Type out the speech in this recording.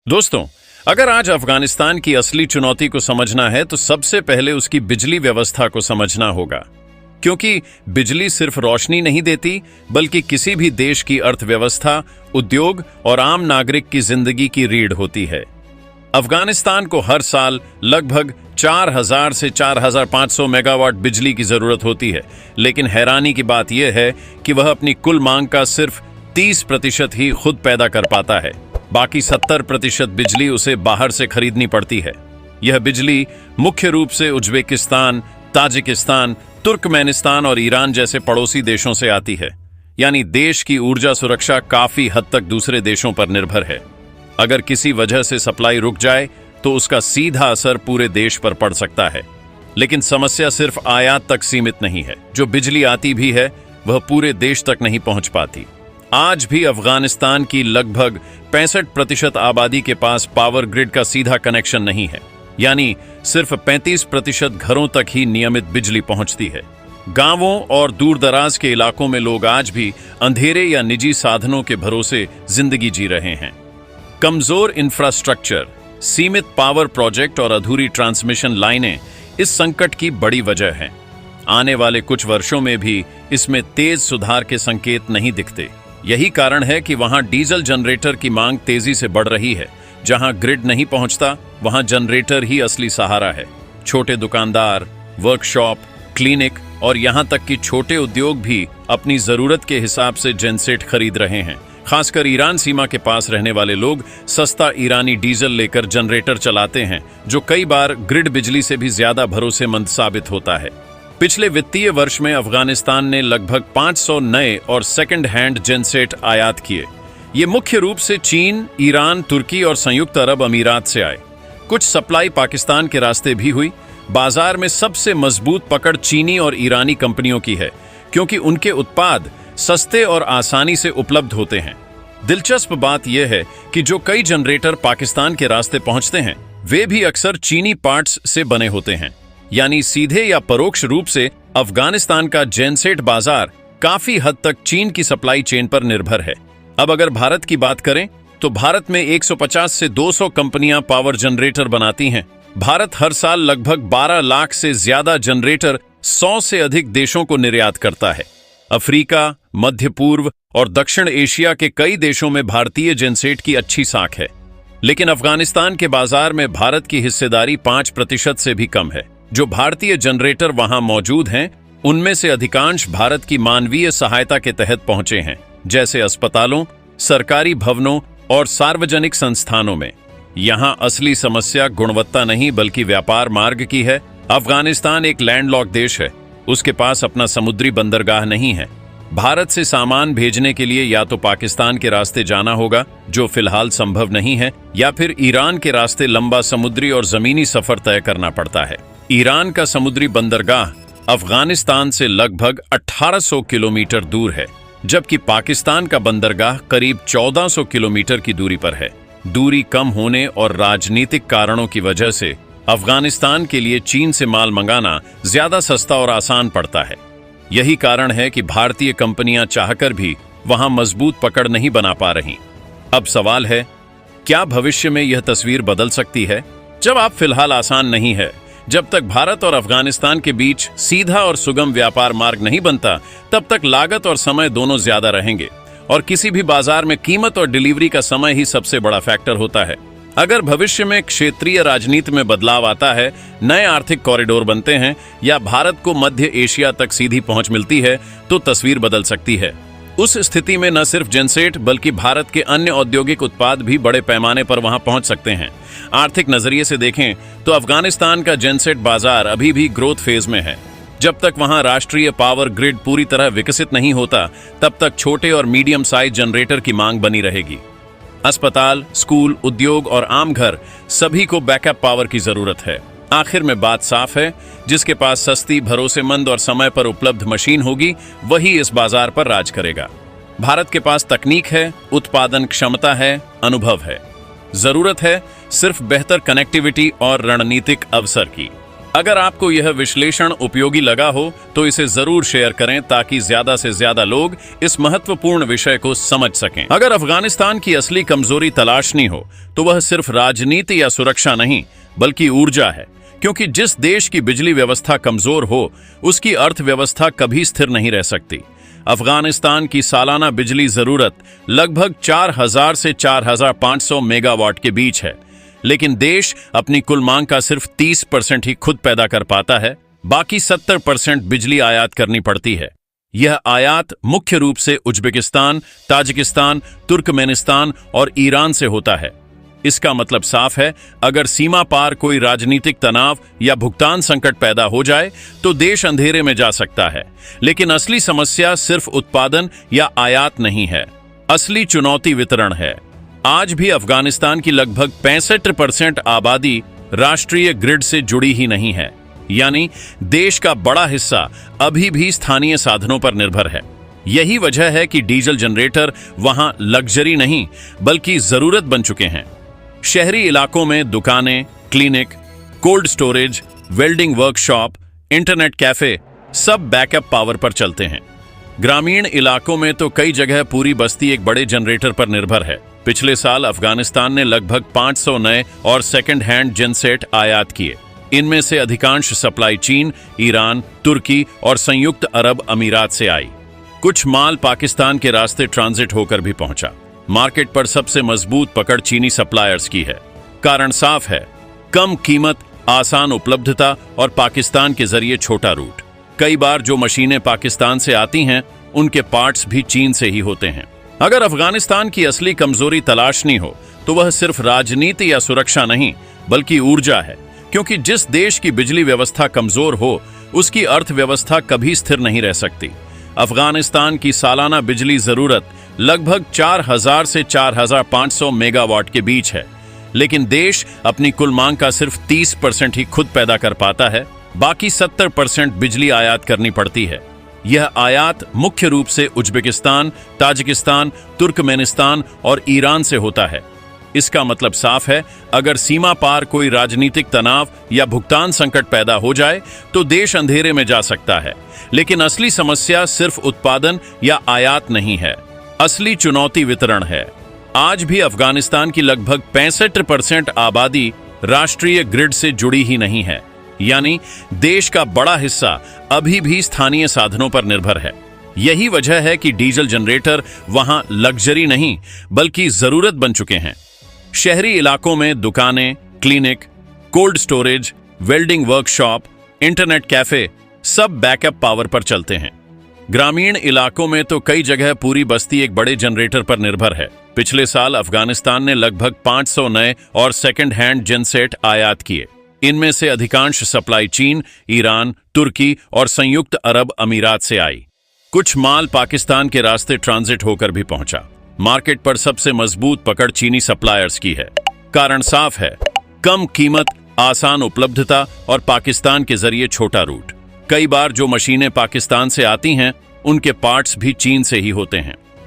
दोस्तों, अगर आज अफगानिस्तान की असली चुनौती को समझना है तो सबसे पहले उसकी बिजली व्यवस्था को समझना होगा, क्योंकि बिजली सिर्फ रोशनी नहीं देती बल्कि किसी भी देश की अर्थव्यवस्था, उद्योग और आम नागरिक की जिंदगी की रीढ़ होती है। अफगानिस्तान को हर साल लगभग 4000 से 4500 मेगावाट बिजली की जरूरत होती है, लेकिन हैरानी की बात यह है कि वह अपनी कुल मांग का सिर्फ 30% ही खुद पैदा कर पाता है। बाकी 70% बिजली उसे बाहर से खरीदनी पड़ती है। यह बिजली मुख्य रूप से उज्बेकिस्तान, ताजिकिस्तान, तुर्कमेनिस्तान और ईरान जैसे पड़ोसी देशों से आती है। यानी देश की ऊर्जा सुरक्षा काफी हद तक दूसरे देशों पर निर्भर है। अगर किसी वजह से सप्लाई रुक जाए तो उसका सीधा असर पूरे देश पर पड़ सकता है। लेकिन समस्या सिर्फ आयात तक सीमित नहीं है। जो बिजली आती भी है वह पूरे देश तक नहीं पहुंच पाती। आज भी अफगानिस्तान की लगभग 65% आबादी के पास पावर ग्रिड का सीधा कनेक्शन नहीं है, यानी सिर्फ 35% घरों तक ही नियमित बिजली पहुंचती है। गांवों और दूरदराज के इलाकों में लोग आज भी अंधेरे या निजी साधनों के भरोसे जिंदगी जी रहे हैं। कमजोर इंफ्रास्ट्रक्चर, सीमित पावर प्रोजेक्ट और अधूरी ट्रांसमिशन लाइनें इस संकट की बड़ी वजह हैं। आने वाले कुछ वर्षों में भी इसमें तेज सुधार के संकेत नहीं दिखते। यही कारण है कि वहां डीजल जनरेटर की मांग तेजी से बढ़ रही है। जहां ग्रिड नहीं पहुंचता, वहां जनरेटर ही असली सहारा है। छोटे दुकानदार, वर्कशॉप, क्लिनिक और यहां तक कि छोटे उद्योग भी अपनी जरूरत के हिसाब से जेनसेट खरीद रहे हैं। खासकर ईरान सीमा के पास रहने वाले लोग सस्ता ईरानी डीजल लेकर जनरेटर चलाते हैं, जो कई बार ग्रिड बिजली से भी ज्यादा भरोसेमंद साबित होता है। पिछले वित्तीय वर्ष में अफगानिस्तान ने लगभग 500 नए और सेकंड हैंड जेनसेट आयात किए। ये मुख्य रूप से चीन, ईरान, तुर्की और संयुक्त अरब अमीरात से आए। कुछ सप्लाई पाकिस्तान के रास्ते भी हुई। बाजार में सबसे मजबूत पकड़ चीनी और ईरानी कंपनियों की है, क्योंकि उनके उत्पाद सस्ते और आसानी से उपलब्ध होते हैं। दिलचस्प बात यह है कि जो कई जनरेटर पाकिस्तान के रास्ते पहुंचते हैं, वे भी अक्सर चीनी पार्ट्स से बने होते हैं। यानी सीधे या परोक्ष रूप से अफगानिस्तान का जेनसेट बाजार काफी हद तक चीन की सप्लाई चेन पर निर्भर है। अब अगर भारत की बात करें तो भारत में 150 से 200 कंपनियां पावर जनरेटर बनाती हैं। भारत हर साल लगभग 12 लाख से ज्यादा जनरेटर 100 से अधिक देशों को निर्यात करता है। अफ्रीका, मध्य पूर्व और दक्षिण एशिया के कई देशों में भारतीय जेनसेट की अच्छी साख है। लेकिन अफगानिस्तान के बाजार में भारत की हिस्सेदारी 5% से भी कम है। जो भारतीय जनरेटर वहां मौजूद हैं, उनमें से अधिकांश भारत की मानवीय सहायता के तहत पहुंचे हैं, जैसे अस्पतालों, सरकारी भवनों और सार्वजनिक संस्थानों में। यहां असली समस्या गुणवत्ता नहीं बल्कि व्यापार मार्ग की है। अफगानिस्तान एक लैंडलॉक देश है। उसके पास अपना समुद्री बंदरगाह नहीं है। भारत से सामान भेजने के लिए या तो पाकिस्तान के रास्ते जाना होगा, जो फिलहाल संभव नहीं है, या फिर ईरान के रास्ते लंबा समुद्री और जमीनी सफर तय करना पड़ता है। ईरान का समुद्री बंदरगाह अफगानिस्तान से लगभग 1800 किलोमीटर दूर है, जबकि पाकिस्तान का बंदरगाह करीब 1400 किलोमीटर की दूरी पर है। दूरी कम होने और राजनीतिक कारणों की वजह से अफगानिस्तान के लिए चीन से माल मंगाना ज्यादा सस्ता और आसान पड़ता है। यही कारण है कि भारतीय कंपनियां चाहकर भी वहां मजबूत पकड़ नहीं बना पा रही। अब सवाल है, क्या भविष्य में यह तस्वीर बदल सकती है? जवाब फिलहाल आसान नहीं है। जब तक भारत और अफगानिस्तान के बीच सीधा और सुगम व्यापार मार्ग नहीं बनता, तब तक लागत और समय दोनों ज्यादा रहेंगे, और किसी भी बाजार में कीमत और डिलीवरी का समय ही सबसे बड़ा फैक्टर होता है। अगर भविष्य में क्षेत्रीय राजनीति में बदलाव आता है, नए आर्थिक कॉरिडोर बनते हैं या भारत को मध्य एशिया तक सीधी पहुंच मिलती है, तो तस्वीर बदल सकती है। उस स्थिति में न सिर्फ जेनसेट बल्कि भारत के अन्य औद्योगिक उत्पाद भी बड़े पैमाने पर वहां पहुंच सकते हैं। आर्थिक नजरिए से देखें तो अफगानिस्तान का जेनसेट बाजार अभी भी ग्रोथ फेज में है। जब तक वहां राष्ट्रीय पावर ग्रिड पूरी तरह विकसित नहीं होता, तब तक छोटे और मीडियम साइज जनरेटर की मांग बनी रहेगी। अस्पताल, स्कूल, उद्योग और आम घर सभी को बैकअप पावर की जरूरत है। आखिर में बात साफ है, जिसके पास सस्ती, भरोसेमंद और समय पर उपलब्ध मशीन होगी, वही इस बाजार पर राज करेगा। भारत के पास तकनीक है, उत्पादन क्षमता है, अनुभव है। जरूरत है सिर्फ बेहतर कनेक्टिविटी और रणनीतिक अवसर की। अगर आपको यह विश्लेषण उपयोगी लगा हो तो इसे जरूर शेयर करें ताकि ज्यादा से ज्यादा लोग इस महत्वपूर्ण विषय को समझ सकें। अगर अफगानिस्तान की असली कमजोरी तलाशनी हो तो वह सिर्फ राजनीति या सुरक्षा नहीं बल्कि ऊर्जा है, क्योंकि जिस देश की बिजली व्यवस्था कमजोर हो उसकी अर्थव्यवस्था कभी स्थिर नहीं रह सकती। अफगानिस्तान की सालाना बिजली जरूरत लगभग 4000 से 4500 मेगावाट के बीच है, लेकिन देश अपनी कुल मांग का सिर्फ 30% ही खुद पैदा कर पाता है। बाकी 70% बिजली आयात करनी पड़ती है। यह आयात मुख्य रूप से उज्बेकिस्तान, ताजिकिस्तान, तुर्कमेनिस्तान और ईरान से होता है। इसका मतलब साफ है, अगर सीमा पार कोई राजनीतिक तनाव या भुगतान संकट पैदा हो जाए तो देश अंधेरे में जा सकता है। लेकिन असली समस्या सिर्फ उत्पादन या आयात नहीं है, असली चुनौती वितरण है। आज भी अफगानिस्तान की लगभग 65% आबादी राष्ट्रीय ग्रिड से जुड़ी ही नहीं है, यानी देश का बड़ा हिस्सा अभी भी स्थानीय साधनों पर निर्भर है। यही वजह है कि डीजल जनरेटर वहां लग्जरी नहीं बल्कि जरूरत बन चुके हैं। शहरी इलाकों में दुकानें, clinic, cold storage, welding workshop, internet cafe सब बैकअप पावर पर चलते हैं। ग्रामीण इलाकों में तो कई जगह पूरी बस्ती एक बड़े जनरेटर पर निर्भर है। पिछले साल अफगानिस्तान ने लगभग 500 नए और सेकंड हैंड जेनसेट आयात किए। इनमें से अधिकांश सप्लाई चीन, ईरान, तुर्की और संयुक्त अरब अमीरात से आई। कुछ माल पाकिस्तान के रास्ते ट्रांजिट होकर भी पहुंचा। मार्केट पर सबसे मजबूत पकड़ चीनी सप्लायर्स की है। कारण साफ है, कम कीमत, आसान उपलब्धता और पाकिस्तान के जरिए छोटा रूट। कई बार जो मशीनें पाकिस्तान से आती हैं उनके पार्ट्स भी चीन से ही होते हैं। अगर अफगानिस्तान की असली कमजोरी तलाशनी हो तो वह सिर्फ राजनीति या सुरक्षा नहीं बल्कि ऊर्जा है, क्योंकि जिस देश की बिजली व्यवस्था कमजोर हो उसकी अर्थव्यवस्था कभी स्थिर नहीं रह सकती। अफगानिस्तान की सालाना बिजली जरूरत लगभग 4000 से 4500 मेगावाट के बीच है, लेकिन देश अपनी कुल मांग का सिर्फ 30% ही खुद पैदा कर पाता है। बाकी 70% बिजली आयात करनी पड़ती है। यह आयात मुख्य रूप से उज्बेकिस्तान, ताजिकिस्तान, तुर्कमेनिस्तान और ईरान से होता है। इसका मतलब साफ है, अगर सीमा पार कोई राजनीतिक तनाव या भुगतान संकट पैदा हो जाए तो देश अंधेरे में जा सकता है। लेकिन असली समस्या सिर्फ उत्पादन या आयात नहीं है, असली चुनौती वितरण है। आज भी अफगानिस्तान की लगभग 65% आबादी राष्ट्रीय ग्रिड से जुड़ी ही नहीं है, यानी देश का बड़ा हिस्सा अभी भी स्थानीय साधनों पर निर्भर है। यही वजह है कि डीजल जनरेटर वहां लग्जरी नहीं बल्कि जरूरत बन चुके हैं। शहरी इलाकों में दुकानें, clinic, cold storage, welding workshop, internet cafe सब बैकअप पावर पर चलते हैं। ग्रामीण इलाकों में तो कई जगह पूरी बस्ती एक बड़े जनरेटर पर निर्भर है। पिछले साल अफगानिस्तान ने लगभग 500 नए और सेकंड हैंड जेनसेट आयात किए। इनमें से अधिकांश सप्लाई चीन, ईरान, तुर्की और संयुक्त अरब अमीरात से आई। कुछ माल पाकिस्तान के रास्ते ट्रांजिट होकर भी पहुंचा। मार्केट पर सबसे मजबूत पकड़ चीनी सप्लायर्स की है। कारण साफ है, कम कीमत, आसान उपलब्धता और पाकिस्तान के जरिए छोटा रूट। कई बार जो मशीनें पाकिस्तान से आती हैं उनके पार्ट्स भी चीन से ही होते हैं।